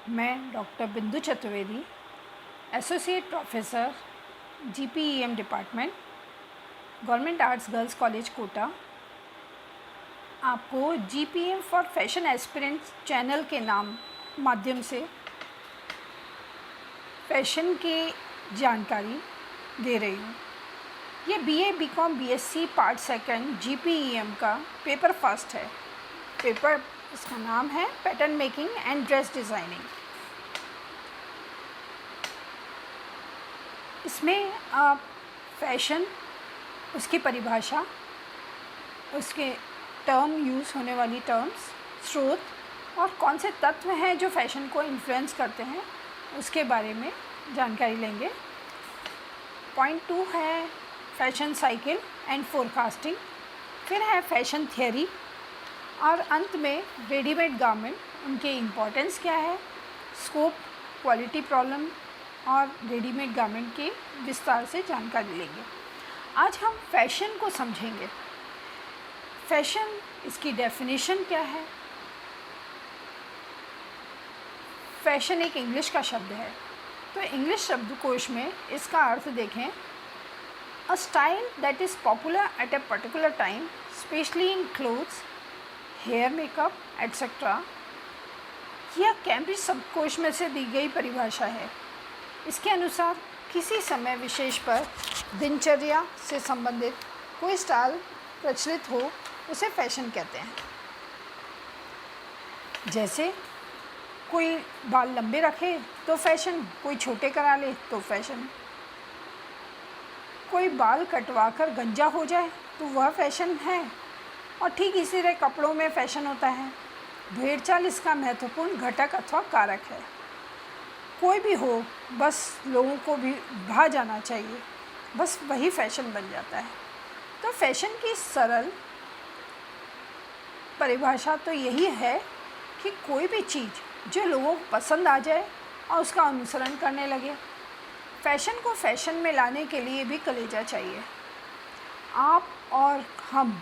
मैं doctor Bindu Chaturvedi, associate professor GPEM department, government arts girls college Kota, आपको GPM for fashion aspirants channel के माध्यम से फैशन की जानकारी दे रही हूँ। ये BA BCom BSc part second GPEM का पेपर फर्स्ट है। पेपर इसका नाम है pattern making and dress designing. इसमें आप फैशन, उसकी परिभाषा, उसके यूज़ होने वाली टर्म्स, स्रोत और कौन से तत्व हैं जो फैशन को इन्फ्लुएंस करते हैं, उसके बारे में जानकारी लेंगे। पॉइंट 2 है फैशन साइकिल एंड फोरकास्टिंग, फिर है फैशन थियरी और अंत में रेडीमेड गारमेंट, उनके इम्पोर्टेंस क्या है, स्कोप, क्वालिटी प्रॉब्लम और रेडीमेड गारमेंट की विस्तार से जानकारी लेंगे। आज हम फैशन को समझेंगे। फैशन, इसकी डेफिनेशन क्या है। फैशन एक इंग्लिश का शब्द है, तो इंग्लिश शब्दकोश में इसका अर्थ देखें, a style that is popular at a particular time, specially in clothes, hair makeup etcetera. यह कैम्ब्रिज शब्दकोश में से दी गई परिभाषा है। इसके अनुसार किसी समय विशेष पर दिनचर्या से संबंधित कोई स्टाइल प्रचलित हो, उसे फैशन कहते हैं। जैसे कोई बाल लंबे रखे तो फैशन, कोई छोटे करा ले तो फैशन, कोई बाल कटवा कर गंजा हो जाए तो वह फैशन है। और ठीक इसी तरह कपड़ों में फैशन होता है। भेड़ चाल इसका महत्वपूर्ण घटक अथवा कारक है। कोई भी हो, बस लोगों को भी भा जाना चाहिए, बस वही फैशन बन जाता है। तो फैशन की सरल परिभाषा तो यही है कि कोई भी चीज़ जो लोगों को पसंद आ जाए और उसका अनुसरण करने लगे। फैशन को फैशन में लाने के लिए भी कलेजा चाहिए। आप और हम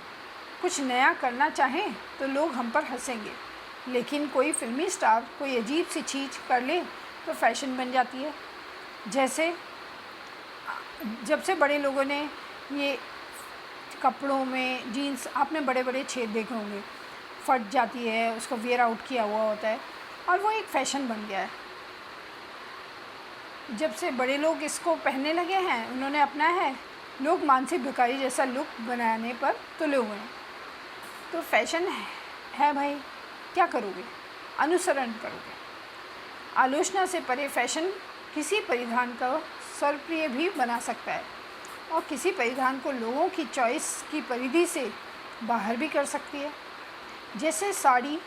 कुछ नया करना चाहें तो लोग हम पर हंसेंगे, लेकिन कोई फिल्मी स्टार कोई अजीब सी चीज़ कर ले तो फैशन बन जाती है। जैसे जब से बड़े लोगों ने ये कपड़ों में जीन्स, आपने बड़े बड़े छेद देखे होंगे, फट जाती है, उसको वेयर आउट किया हुआ होता है और वो एक फ़ैशन बन गया है। जब से बड़े लोग इसको पहनने लगे हैं, उन्होंने अपनाया है, लोग मानसिक भिखारी जैसा लुक बनाने पर तुले हुए हैं। तो फैशन है भाई, क्या करोगे, अनुसरण करोगे। आलोचना से परे फैशन किसी परिधान का सर्वप्रिय भी बना सकता है और किसी परिधान को लोगों की चॉइस की परिधि से बाहर भी कर सकती है। जैसे साड़ी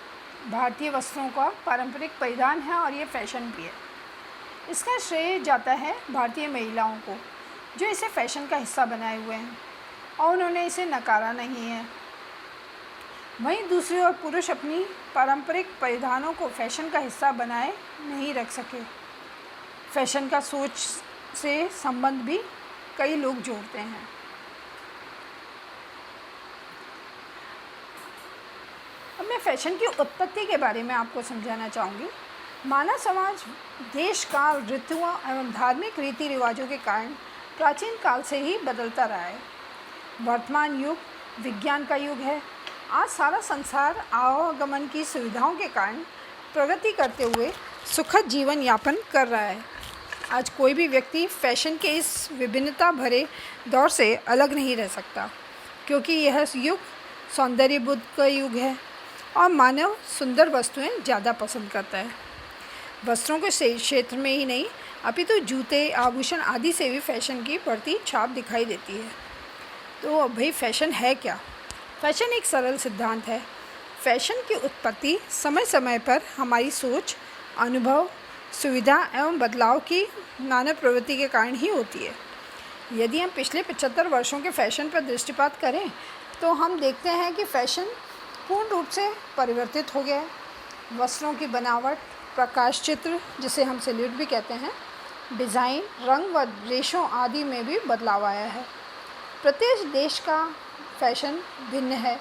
भारतीय वस्त्रों का पारंपरिक परिधान है और ये फैशन भी है। इसका श्रेय जाता है भारतीय महिलाओं को, जो इसे फैशन का हिस्सा बनाए हुए हैं और उन्होंने इसे नकारा नहीं है। वहीं दूसरी ओर पुरुष अपनी पारंपरिक परिधानों को फैशन का हिस्सा बनाए नहीं रख सके। फैशन का सोच से संबंध भी कई लोग जोड़ते हैं। अब मैं फैशन की उत्पत्ति के बारे में आपको समझाना चाहूँगी। मानव समाज देश काल, ऋतुओं एवं धार्मिक रीति रिवाजों के कारण प्राचीन काल से ही बदलता रहा है। वर्तमान युग विज्ञान का युग है। आज सारा संसार आवागमन की सुविधाओं के कारण प्रगति करते हुए सुखद जीवन यापन कर रहा है। आज कोई भी व्यक्ति फैशन के इस विभिन्नता भरे दौर से अलग नहीं रह सकता, क्योंकि यह युग सौंदर्य बुद्ध का युग है और मानव सुंदर वस्तुएं ज़्यादा पसंद करता है। वस्त्रों के क्षेत्र में ही नहीं, अपितु जूते, आभूषण आदि से भी फैशन की बढ़ती छाप दिखाई देती है। तो अब भाई फैशन है क्या। फैशन एक सरल सिद्धांत है। फैशन की उत्पत्ति समय समय पर हमारी सोच, अनुभव, सुविधा एवं बदलाव की नाना प्रवृत्ति के कारण ही होती है। यदि हम पिछले 75 वर्षों के फैशन पर दृष्टिपात करें तो हम देखते हैं कि फैशन पूर्ण रूप से परिवर्तित हो गया है। वस्त्रों की बनावट, प्रकाश चित्र, जिसे हम सिल्हूट भी कहते हैं, डिज़ाइन, रंग व रेशों आदि में भी बदलाव आया है। प्रत्येक देश का फैशन भिन्न है।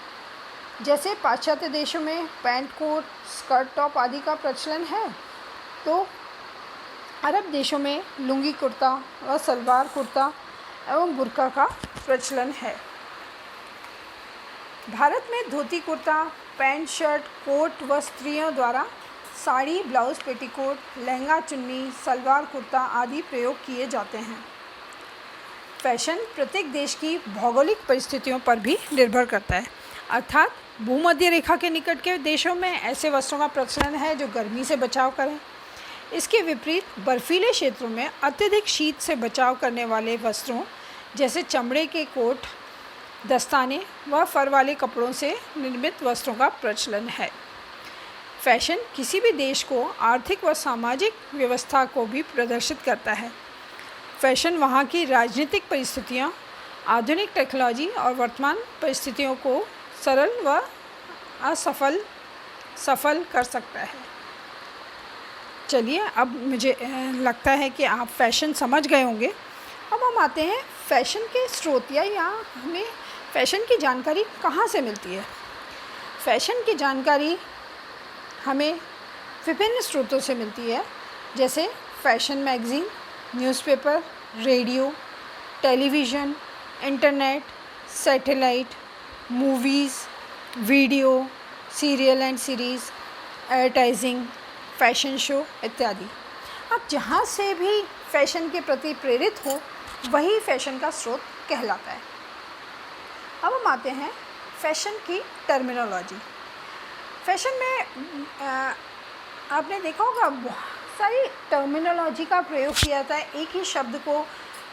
जैसे पाश्चात्य देशों में पैंट कोट, स्कर्ट टॉप आदि का प्रचलन है, तो अरब देशों में लुंगी कुर्ता व सलवार कुर्ता एवं बुर्का का प्रचलन है। भारत में dhoti kurta, pant shirt, coat व स्त्रियों द्वारा साड़ी, ब्लाउज, पेटीकोट, लहंगा, चुन्नी, सलवार कुर्ता आदि प्रयोग किए जाते हैं। फैशन प्रत्येक देश की भौगोलिक परिस्थितियों पर भी निर्भर करता है, अर्थात भूमध्य रेखा के निकट के देशों में ऐसे वस्त्रों का प्रचलन है जो गर्मी से बचाव करें। इसके विपरीत बर्फीले क्षेत्रों में अत्यधिक शीत से बचाव करने वाले वस्त्रों जैसे चमड़े के कोट, दस्ताने व फर वाले कपड़ों से निर्मित वस्त्रों का प्रचलन है। फैशन किसी भी देश को आर्थिक व सामाजिक व्यवस्था को भी प्रदर्शित करता है। फैशन वहाँ की राजनीतिक परिस्थितियाँ, आधुनिक टेक्नोलॉजी और वर्तमान परिस्थितियों को सरल व सफल कर सकता है। चलिए, अब मुझे लगता है कि आप फैशन समझ गए होंगे। अब हम आते हैं फैशन के स्रोत या हमें फ़ैशन की जानकारी कहाँ से मिलती है। फ़ैशन की जानकारी हमें विभिन्न स्रोतों से मिलती है, जैसे fashion magazine, newspaper, radio, television, internet, satellite, movies, video, serial and series, advertising, fashion show इत्यादि। अब जहाँ से भी फ़ैशन के प्रति प्रेरित हो वही फ़ैशन का स्रोत कहलाता है। अब हम आते हैं फ़ैशन की टर्मिनोलॉजी। फ़ैशन में आपने देखा होगा बहुत सारी टर्मिनोलॉजी का प्रयोग किया जाता है। एक ही शब्द को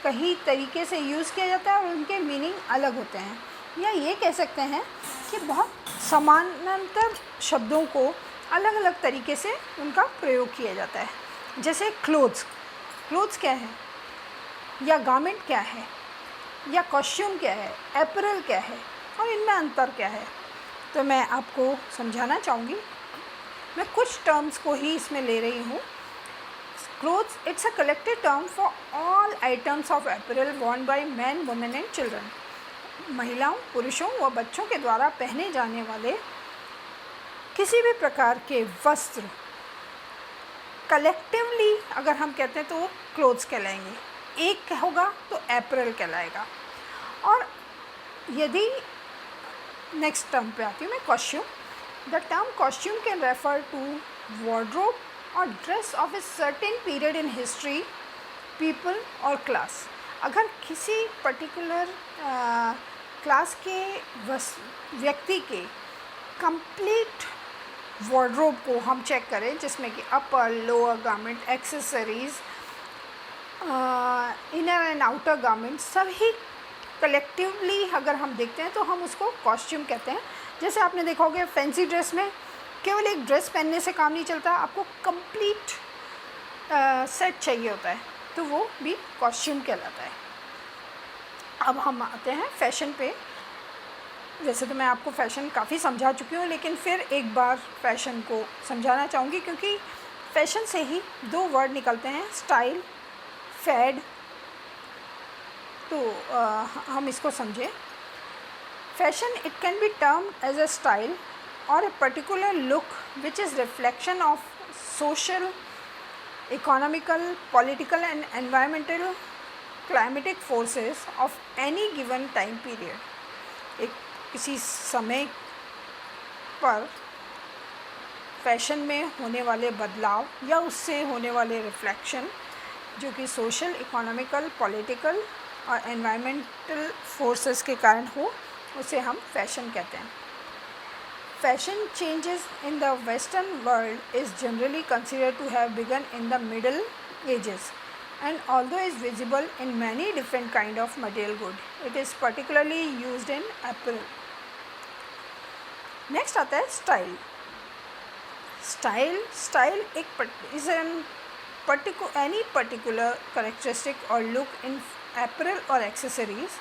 कई तरीके से यूज़ किया जाता है और उनके मीनिंग अलग होते हैं, या ये कह सकते हैं कि बहुत समानांतर शब्दों को अलग अलग तरीके से उनका प्रयोग किया जाता है। जैसे क्लोथ्स क्या है, या गारमेंट क्या है, या कॉस्ट्यूम क्या है, एपरल क्या है, और इनमें अंतर क्या है। तो मैं आपको समझाना चाहूँगी। मैं कुछ टर्म्स को ही इसमें ले रही हूँ। Clothes, it's a collective term for all items of apparel worn by man, women and children. महिलाओं, पुरुषों व बच्चों के द्वारा पहने जाने वाले किसी भी प्रकार के वस्त्र कलेक्टिवली अगर हम कहते हैं तो वो क्लोथ्स कहलाएंगे। एक होगा तो एपरल कहलाएगा। और यदि नेक्स्ट टर्म पे आती हूँ मैं, costume. The term costume can refer to wardrobe और dress of a certain period in history, people और क्लास। अगर किसी पर्टिकुलर क्लास के व्यक्ति के कंप्लीट वार्डरोब को हम चेक करें, जिसमें कि upper, lower garment, accessories, inner and outer garment सभी कलेक्टिवली अगर हम देखते हैं तो हम उसको कॉस्ट्यूम कहते हैं। जैसे आपने देखा होगा फैंसी ड्रेस में केवल एक ड्रेस पहनने से काम नहीं चलता, आपको कंप्लीट सेट चाहिए होता है, तो वो भी कॉस्ट्यूम कहलाता है। अब हम आते हैं फ़ैशन पे। वैसे तो मैं आपको फ़ैशन काफ़ी समझा चुकी हूँ, लेकिन फिर एक बार फ़ैशन को समझाना चाहूँगी, क्योंकि फ़ैशन से ही दो वर्ड निकलते हैं, स्टाइल, फैड। तो हम इसको समझें। Fashion, it can be termed as a style और a particular look which is reflection of social, economical, political and environmental climatic forces of any given time period. एक किसी समय पर फैशन में होने वाले बदलाव या उससे होने वाले रिफ्लेक्शन जो कि सोशल, इकोनॉमिकल, पॉलिटिकल और एनवायरमेंटल फोर्सेस के कारण हो, उसे हम फैशन कहते हैं। Fashion changes in the western world is generally considered to have began in the Middle Ages and although is visible in many different kind of material good, it is particularly used in apparel. Next आता है style. Style एक is any particular characteristic or look in apparel or accessories.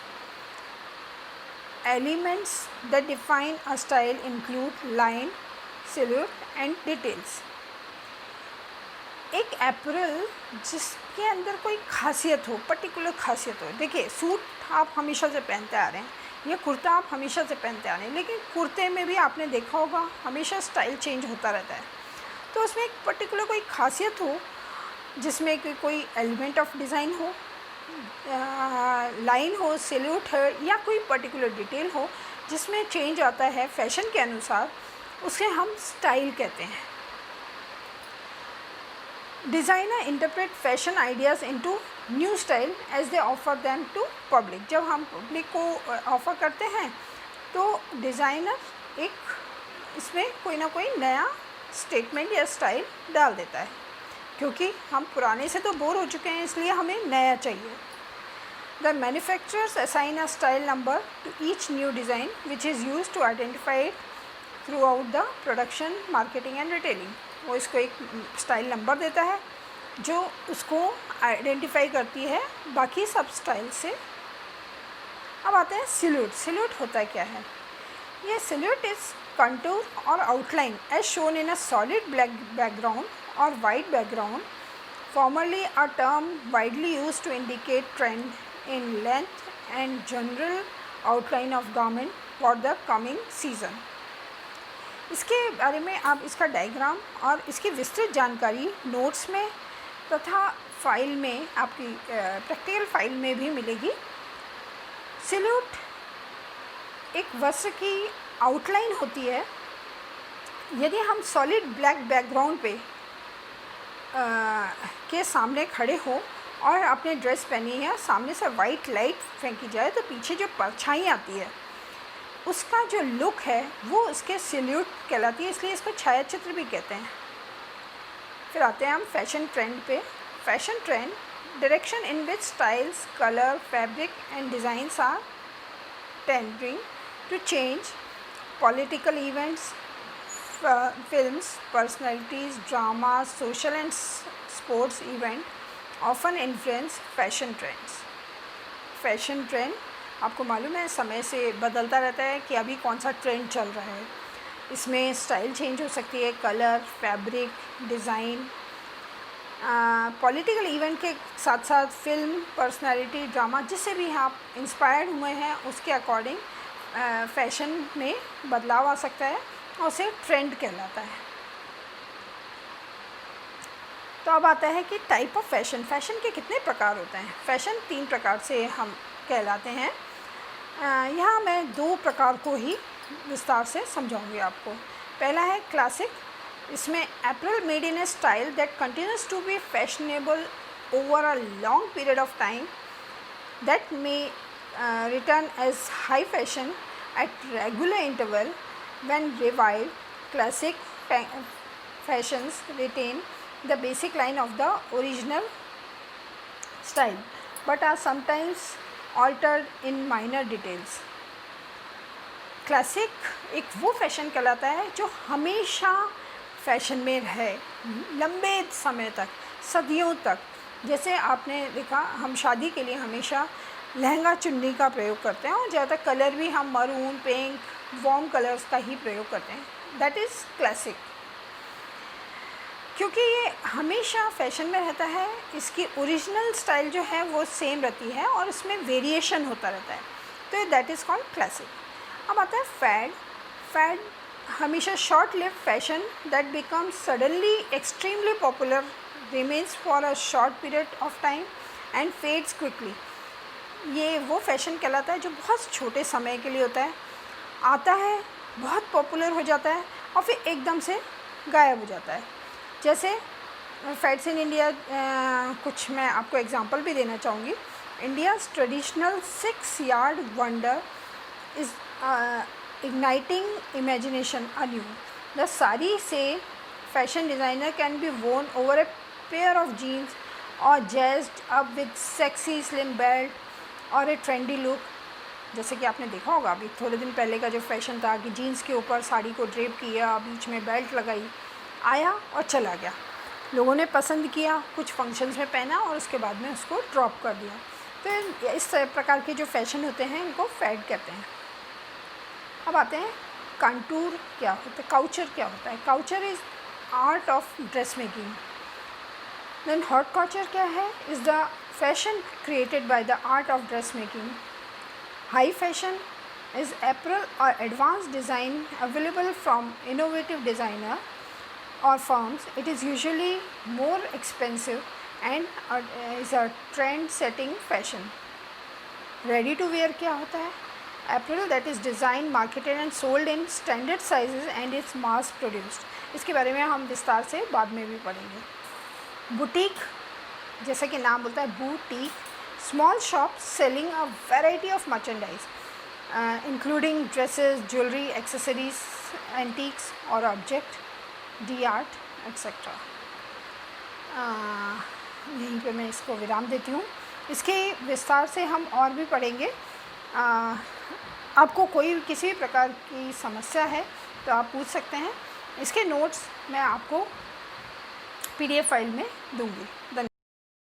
Elements that define a style include line, silhouette and details. एक apparel जिसके अंदर कोई खासियत हो, particular खासियत हो। देखिए, सूट आप हमेशा से पहनते आ रहे हैं या कुर्ता आप हमेशा से पहनते आ रहे हैं, लेकिन कुर्ते में भी आपने देखा होगा हमेशा स्टाइल चेंज होता रहता है। तो उसमें एक पर्टिकुलर कोई खासियत हो जिसमें कि कोई एलिमेंट ऑफ डिज़ाइन हो, लाइन हो, सिल्यूट है, या कोई पर्टिकुलर डिटेल हो जिसमें चेंज आता है फैशन के अनुसार, उसे हम स्टाइल कहते हैं। Designer interpret fashion ideas into new style as they offer them to public. जब हम पब्लिक को ऑफ़र करते हैं तो डिज़ाइनर एक इसमें कोई ना कोई नया स्टेटमेंट या स्टाइल डाल देता है, क्योंकि हम पुराने से तो बोर हो चुके हैं, इसलिए हमें नया चाहिए। The manufacturers assign a style number to each new design which is use to identify it throughout the production, marketing and retailing. वो इसको एक स्टाइल नंबर देता है जो उसको आइडेंटिफाई करती है बाकी सब स्टाइल से। अब आते हैं सिल्यूट। सिल्यूट होता है क्या है? ये सिल्यूट इज़ कंटूर और outline as shown in a solid black background और white background, formerly a term widely used to indicate trend in length and general outline of garment for the coming season। इसके बारे में आप इसका diagram और इसकी विस्तृत जानकारी नोट्स में तथा फाइल में, आपकी प्रैक्टिकल फाइल में भी मिलेगी। सिल्यूट एक वस्त्र की आउटलाइन होती है। यदि हम सॉलिड ब्लैक बैकग्राउंड पे के सामने खड़े हो और आपने ड्रेस पहनी है, सामने से वाइट लाइट फेंकी जाए तो पीछे जो परछाई आती है उसका जो लुक है वो उसके सिल्यूट कहलाती है, इसलिए इसको छायाचित्र भी कहते हैं। फिर आते हैं हम फैशन ट्रेंड पे। Fashion trend, direction in which styles, colour, fabric and designs are tendering to change, political events, films, personalities, dramas, social and sports event often influence fashion trends। Fashion trend आपको मालूम है समय से बदलता रहता है कि अभी कौन सा ट्रेंड चल रहा है। इसमें स्टाइल चेंज हो सकती है, colour, fabric, design, political event के साथ साथ फिल्म, पर्सनालिटी, ड्रामा, जिससे भी आप इंस्पायर्ड हुए हैं उसके अकॉर्डिंग फैशन में बदलाव आ सकता है और उसे ट्रेंड कहलाता है। तो अब आता है कि टाइप ऑफ फैशन। फैशन के कितने प्रकार होते हैं? फैशन 3 प्रकार से हम कहलाते हैं। यहाँ मैं 2 प्रकार को ही विस्तार से समझाऊंगी आपको। पहला है क्लासिक। इसमें apparel made in a style that continues to be fashionable over a long period of time, that may return as high fashion at regular interval. When revived, classic fashions retain the basic line of the original style, but are sometimes altered in minor details। Classic एक वो fashion कहलाता है जो हमेशा fashion में रहे, लंबे समय तक, सदियों तक। जैसे आपने देखा, हम शादी के लिए हमेशा लहंगा चुन्नी का प्रयोग करते हैं और ज़्यादातर कलर भी हम मरून, पिंक, वार्म कलर्स का ही प्रयोग करते हैं। That is classic. क्योंकि ये हमेशा फैशन में रहता है, इसकी ओरिजिनल स्टाइल जो है वो सेम रहती है और इसमें वेरिएशन होता रहता है, तो दैट इज़ कॉल्ड क्लासिक। अब आता है फैड। फैड हमेशा short live fashion that becomes suddenly extremely popular, remains for a short period of time and fades quickly. ये वो फैशन कहलाता है जो बहुत छोटे समय के लिए होता है, आता है, बहुत पॉपुलर हो जाता है और फिर एकदम से गायब हो जाता है। जैसे फैड्स इन इंडिया, कुछ मैं आपको एग्जांपल भी देना चाहूँगी। India's traditional 6 yard wonder is igniting imagination anew। The sari say fashion designer can be worn over a pair of jeans or jazzed up with sexy slim belt और a trendy look। जैसे कि आपने देखा होगा अभी थोड़े दिन पहले का जो फैशन था कि जीन्स के ऊपर साड़ी को ड्रेप किया, बीच में बेल्ट लगाई, आया और चला गया। लोगों ने पसंद किया, कुछ फंक्शंस में पहना और उसके बाद में उसको ड्रॉप कर दिया। तो इस प्रकार के जो फैशन होते हैं इनको फैड कहते हैं। अब आते हैं कंटूर क्या होता है, काउचर क्या होता है। Couture is art of dress making. Then haute couture क्या है? Is the fashion created by the art of dress making. High fashion is apparel or advanced design available from innovative designer or firms, it is usually more expensive and is a trend setting fashion. Ready to wear क्या होता है? Apparel that is designed, marketed and sold in standard sizes and is mass produced. इसके बारे में हम विस्तार से बाद में भी पढ़ेंगे। बुटीक, जैसा कि नाम बोलता है boutique, small shop selling a variety of merchandise including dresses, jewellery, accessories, antiques और ऑब्जेक्ट, डी आर्ट एक्सेट्रा। यहीं पे मैं इसको विराम देती हूँ। इसके विस्तार से हम और भी पढ़ेंगे। आपको कोई किसी भी प्रकार की समस्या है तो आप पूछ सकते हैं। इसके नोट्स मैं आपको PDF फाइल में दूँगी। धन्यवाद।